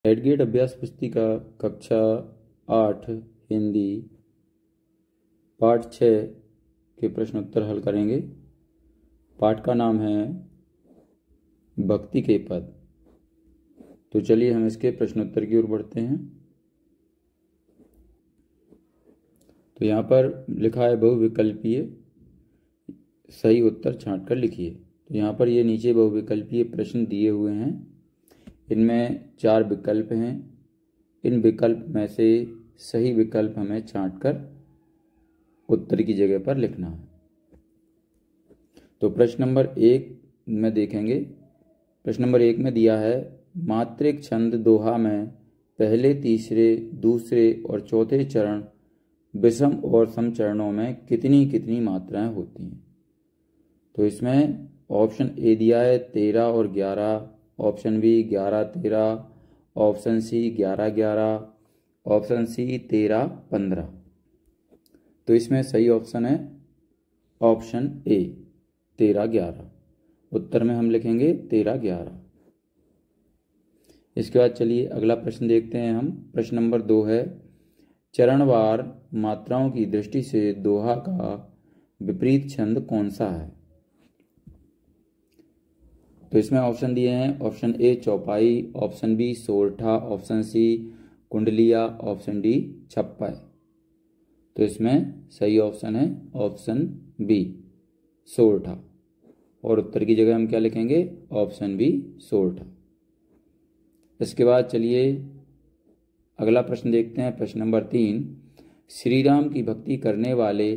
एडगेट अभ्यास पुस्तिका कक्षा 8 हिंदी पाठ 6 के प्रश्न उत्तर हल करेंगे। पाठ का नाम है भक्ति के पद। तो चलिए हम इसके प्रश्न उत्तर की ओर बढ़ते हैं। तो यहाँ पर लिखा है बहुविकल्पीय, सही उत्तर छांट कर लिखिए। तो यहाँ पर ये नीचे बहुविकल्पीय प्रश्न दिए हुए हैं। इनमें 4 विकल्प हैं। इन विकल्प में से सही विकल्प हमें छांट कर उत्तर की जगह पर लिखना है। तो प्रश्न नंबर 1 में देखेंगे। प्रश्न नंबर 1 में दिया है मात्रिक छंद दोहा में पहले, तीसरे, दूसरे और चौथे चरण विषम और सम चरणों में कितनी कितनी मात्राएं होती हैं। तो इसमें ऑप्शन ए दिया है 13 और 11, option B 11, 13, option C 11, 11, option C 13, 15। तो इसमें सही ऑप्शन है ऑप्शन ए 13, 11। उत्तर में हम लिखेंगे 13, 11। इसके बाद चलिए अगला प्रश्न देखते हैं हम। प्रश्न नंबर 2 है चरणवार मात्राओं की दृष्टि से दोहा का विपरीत छंद कौन सा है। तो इसमें ऑप्शन दिए हैं ऑप्शन ए चौपाई, ऑप्शन बी सोरठा, ऑप्शन सी कुंडलिया, ऑप्शन डी छप्पा। तो इसमें सही ऑप्शन है ऑप्शन बी सोरठा, और उत्तर की जगह हम क्या लिखेंगे ऑप्शन बी सोरठा। इसके बाद चलिए अगला प्रश्न देखते हैं। प्रश्न नंबर 3 श्री राम की भक्ति करने वाले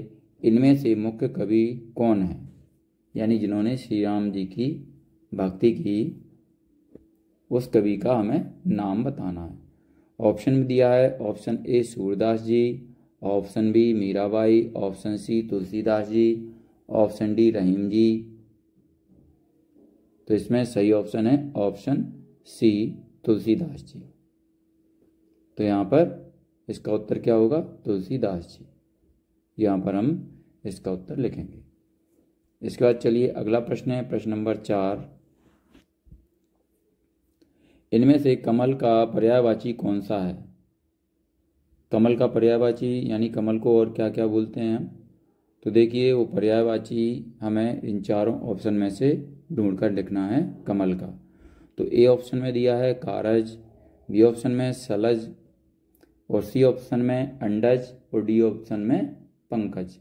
इनमें से मुख्य कवि कौन है, यानी जिन्होंने श्री राम जी की भक्ति की उस कवि का हमें नाम बताना है। ऑप्शन में दिया है option A Surdas ji, option B Mirabai, option C Tulsidas ji, option D Rahim ji. तो इसमें सही ऑप्शन है ऑप्शन सी तुलसीदास जी। तो यहाँ पर इसका उत्तर क्या होगा तुलसीदास जी। यहाँ पर हम इसका उत्तर लिखेंगे। इसके बाद चलिए अगला प्रश्न है प्रश्न नंबर 4। इनमें से कमल का पर्यायवाची कौन सा है। कमल का पर्यायवाची यानी कमल को और क्या क्या बोलते हैं हम। तो देखिए वो पर्यायवाची हमें इन चारों ऑप्शन में से ढूंढकर लिखना है कमल का। तो ए ऑप्शन में दिया है कारज, बी ऑप्शन में सलज, और सी ऑप्शन में अंडज, और डी ऑप्शन में पंकज।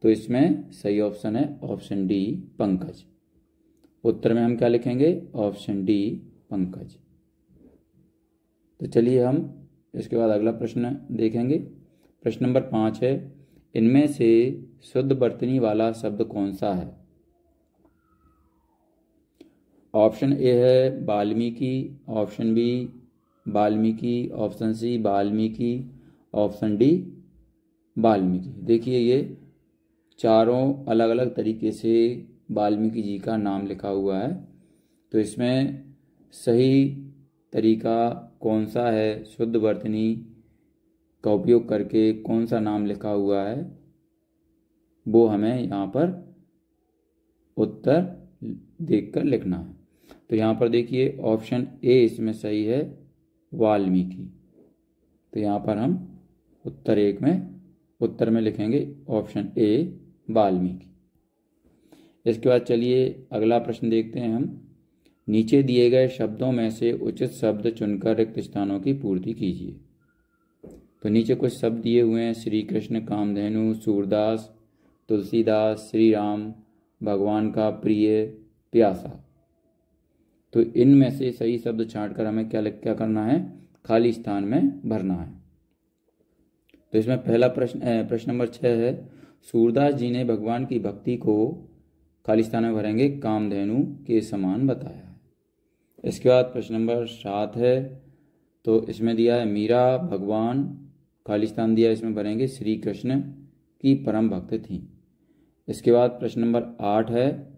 तो इसमें सही ऑप्शन है ऑप्शन डी पंकज। उत्तर में हम क्या लिखेंगे ऑप्शन डी पंकज। तो चलिए हम इसके बाद अगला प्रश्न देखेंगे। प्रश्न नंबर 5 है इनमें से शुद्ध वर्तनी वाला शब्द कौन सा है। ऑप्शन ए है Valmiki, option B Valmiki, option C Valmiki, option D Valmiki. देखिए ये चारों अलग अलग तरीके से वाल्मीकि जी का नाम लिखा हुआ है। तो इसमें सही तरीका कौन सा है, शुद्ध वर्तनी का उपयोग करके कौन सा नाम लिखा हुआ है, वो हमें यहाँ पर उत्तर देखकर लिखना है। तो यहाँ पर देखिए ऑप्शन ए इसमें सही है वाल्मीकि। तो यहाँ पर हम उत्तर में लिखेंगे ऑप्शन ए वाल्मीकि। इसके बाद चलिए अगला प्रश्न देखते हैं हम। नीचे दिए गए शब्दों में से उचित शब्द चुनकर रिक्त स्थानों की पूर्ति कीजिए। तो नीचे कुछ शब्द दिए हुए हैं श्री कृष्ण, कामधेनु, सूरदास, तुलसीदास, श्री राम, भगवान का प्रिय, प्यासा। तो इनमें से सही शब्द छांटकर हमें क्या करना है खाली स्थान में भरना है। तो इसमें पहला प्रश्न नंबर 6 है सूरदास जी ने भगवान की भक्ति को खाली स्थान में भरेंगे कामधेनु के समान बताया है। इसके बाद प्रश्न नंबर 7 है। तो इसमें दिया है मीरा भगवान, खाली स्थान दिया इसमें भरेंगे श्री कृष्ण की परम भक्त थी। इसके बाद प्रश्न नंबर 8 है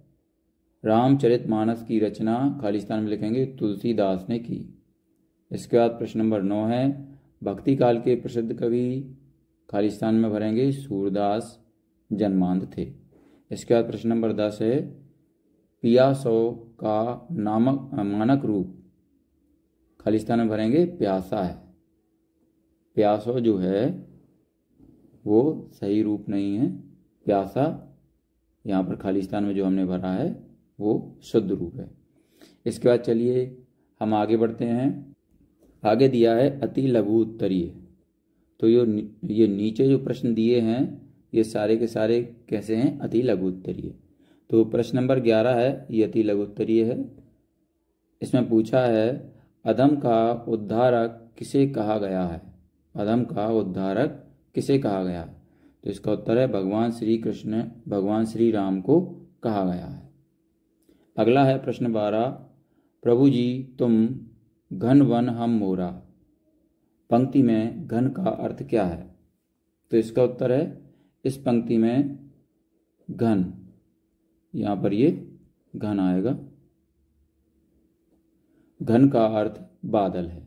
रामचरितमानस की रचना खाली स्थान में लिखेंगे तुलसीदास ने की। इसके बाद प्रश्न नंबर 9 है भक्ति काल के प्रसिद्ध कवि खाली स्थान में भरेंगे सूरदास जन्मांध थे। इसके बाद प्रश्न नंबर 10 है पियासो का मानक रूप खाली स्थान में भरेंगे प्यासा है। प्यासो जो है वो सही रूप नहीं है। प्यासा यहाँ पर खाली स्थान में जो हमने भरा है वो शुद्ध रूप है। इसके बाद चलिए हम आगे बढ़ते हैं। आगे दिया है अति लघु उत्तरीय। तो ये नीचे जो प्रश्न दिए हैं ये सारे के सारे कैसे हैं? अति लघु उत्तरीय। तो प्रश्न नंबर 11 है, ये अति लघु उत्तरीय है। इसमें पूछा है अधम का उद्धारक किसे कहा गया है? अधम का उद्धारक किसे कहा गया है? तो इसका उत्तर है भगवान श्री कृष्ण, भगवान श्री राम को कहा गया है। अगला है प्रश्न 12, प्रभु जी तुम घन वन हम मोरा। पंक्ति में घन का अर्थ क्या है? तो इसका उत्तर है इस पंक्ति में घन, यहां पर ये घन आएगा। घन का अर्थ बादल है।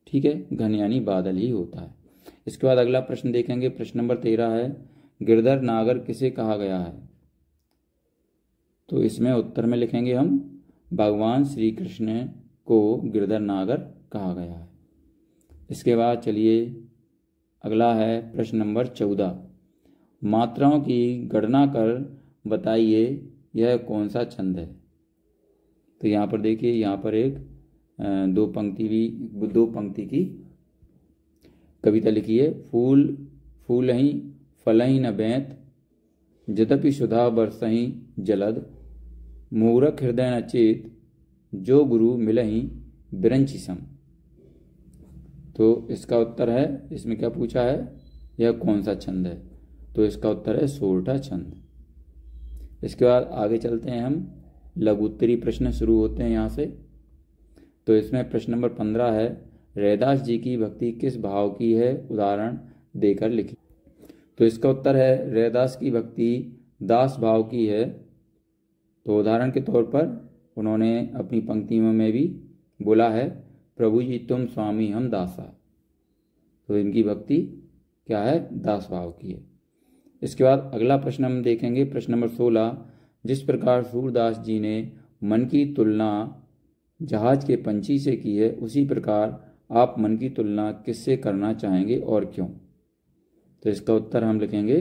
ठीक है, घन यानी बादल ही होता है। इसके बाद अगला प्रश्न देखेंगे। प्रश्न नंबर 13 है, गिरधर नागर किसे कहा गया है? तो इसमें उत्तर में लिखेंगे हम भगवान श्री कृष्ण को गिरधर नागर कहा गया है। इसके बाद चलिए अगला है प्रश्न नंबर 14, मात्राओं की गणना कर बताइए यह कौन सा छंद है? तो यहाँ पर देखिए, यहाँ पर एक दो पंक्ति की कविता लिखी है। फूल फूलहि फलहि न बैत, यद्यपि सुधा बरसहि जलद, मूरख हृदय न चेत, जो गुरु मिलहि बिरंचि सम। तो इसका उत्तर है, इसमें क्या पूछा है, यह कौन सा छंद है? तो इसका उत्तर है सोरठा छंद। इसके बाद आगे चलते हैं हम, लघु उत्तरी प्रश्न शुरू होते हैं यहाँ से। तो इसमें प्रश्न नंबर 15 है, रैदास जी की भक्ति किस भाव की है? उदाहरण देकर लिखिए। तो इसका उत्तर है रैदास की भक्ति दास भाव की है। तो उदाहरण के तौर पर उन्होंने अपनी पंक्तियों में भी बोला है, प्रभु जी तुम स्वामी हम दासा। तो इनकी भक्ति क्या है? दास भाव की है। इसके बाद अगला प्रश्न हम देखेंगे, प्रश्न नंबर 16, जिस प्रकार सूरदास जी ने मन की तुलना जहाज के पंछी से की है, उसी प्रकार आप मन की तुलना किससे करना चाहेंगे और क्यों? तो इसका उत्तर हम लिखेंगे,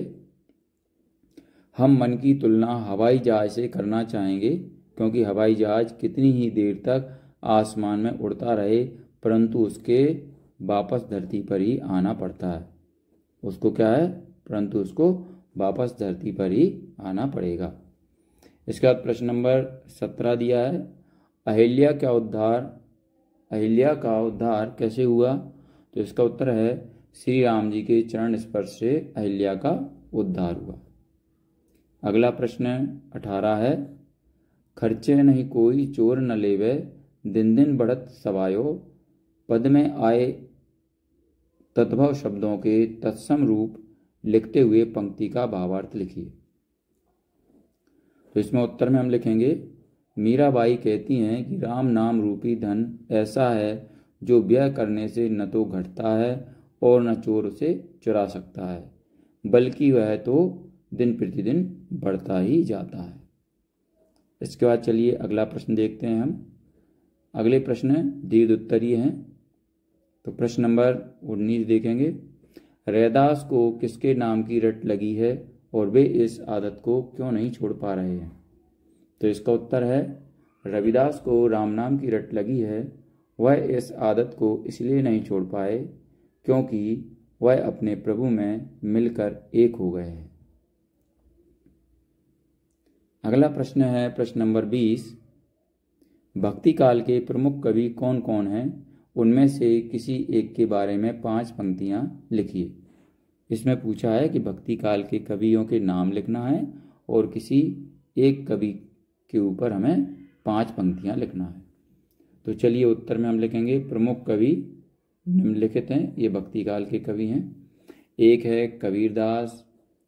हम मन की तुलना हवाई जहाज से करना चाहेंगे, क्योंकि हवाई जहाज कितनी ही देर तक आसमान में उड़ता रहे परंतु उसके वापस धरती पर ही आना पड़ता है। उसको क्या है? परंतु उसको वापस धरती पर ही आना पड़ेगा। इसके बाद प्रश्न नंबर 17 दिया है, अहिल्या का उद्धार कैसे हुआ? तो इसका उत्तर है श्री राम जी के चरण स्पर्श से अहिल्या का उद्धार हुआ। अगला प्रश्न 18 है, खर्चे नहीं कोई चोर न लेवे, दिन दिन बढ़त सवायो, पद में आए तद्भव शब्दों के तत्सम रूप लिखते हुए पंक्ति का भावार्थ लिखिए। तो इसमें उत्तर में हम लिखेंगे, मीराबाई कहती हैं कि राम नाम रूपी धन ऐसा है जो व्यय करने से न तो घटता है और न चोर उसे चुरा सकता है, बल्कि वह तो दिन प्रतिदिन बढ़ता ही जाता है। इसके बाद चलिए अगला प्रश्न देखते हैं हम। अगले प्रश्न दीर्घ उत्तरीय हैं। तो प्रश्न नंबर 19 देखेंगे, रैदास को किसके नाम की रट लगी है और वे इस आदत को क्यों नहीं छोड़ पा रहे हैं? तो इसका उत्तर है रविदास को राम नाम की रट लगी है। वह इस आदत को इसलिए नहीं छोड़ पाए क्योंकि वह अपने प्रभु में मिलकर एक हो गए हैं। अगला प्रश्न है प्रश्न नंबर 20, भक्ति काल के प्रमुख कवि कौन कौन हैं? उनमें से किसी एक के बारे में 5 पंक्तियां लिखिए। इसमें पूछा है कि भक्ति काल के कवियों के नाम लिखना है और किसी एक कवि के ऊपर हमें 5 पंक्तियां लिखना है। तो चलिए उत्तर में हम लिखेंगे, प्रमुख कवि निम्नलिखित हैं, ये भक्ति काल के कवि हैं। एक है कबीरदास,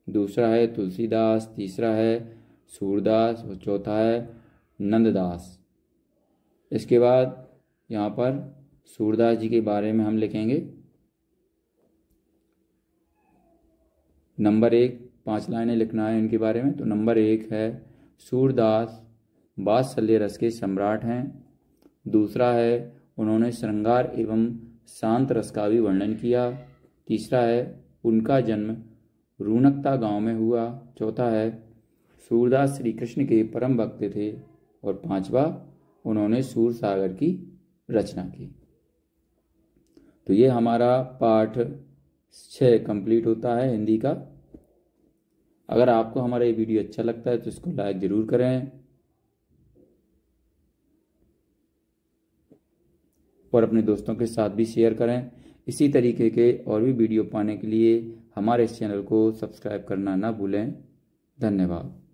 दूसरा है तुलसीदास, तीसरा है सूरदास और चौथा है नंददास। इसके बाद यहाँ पर सूरदास जी के बारे में हम लिखेंगे नंबर 1, 5 लाइनें लिखना है इनके बारे में। तो नंबर 1 है, सूरदास वात्सल्य रस के सम्राट हैं। दूसरा है, उन्होंने श्रृंगार एवं शांत रस का भी वर्णन किया। तीसरा है उनका जन्म रूणकता गांव में हुआ। चौथा है सूरदास श्री कृष्ण के परम भक्त थे। और पांचवा उन्होंने सूर सागर की रचना की। तो ये हमारा पाठ 6 कंप्लीट होता है हिंदी का। अगर आपको हमारा ये वीडियो अच्छा लगता है तो इसको लाइक जरूर करें और अपने दोस्तों के साथ भी शेयर करें। इसी तरीके के और भी वीडियो पाने के लिए हमारे इस चैनल को सब्सक्राइब करना ना भूलें। धन्यवाद।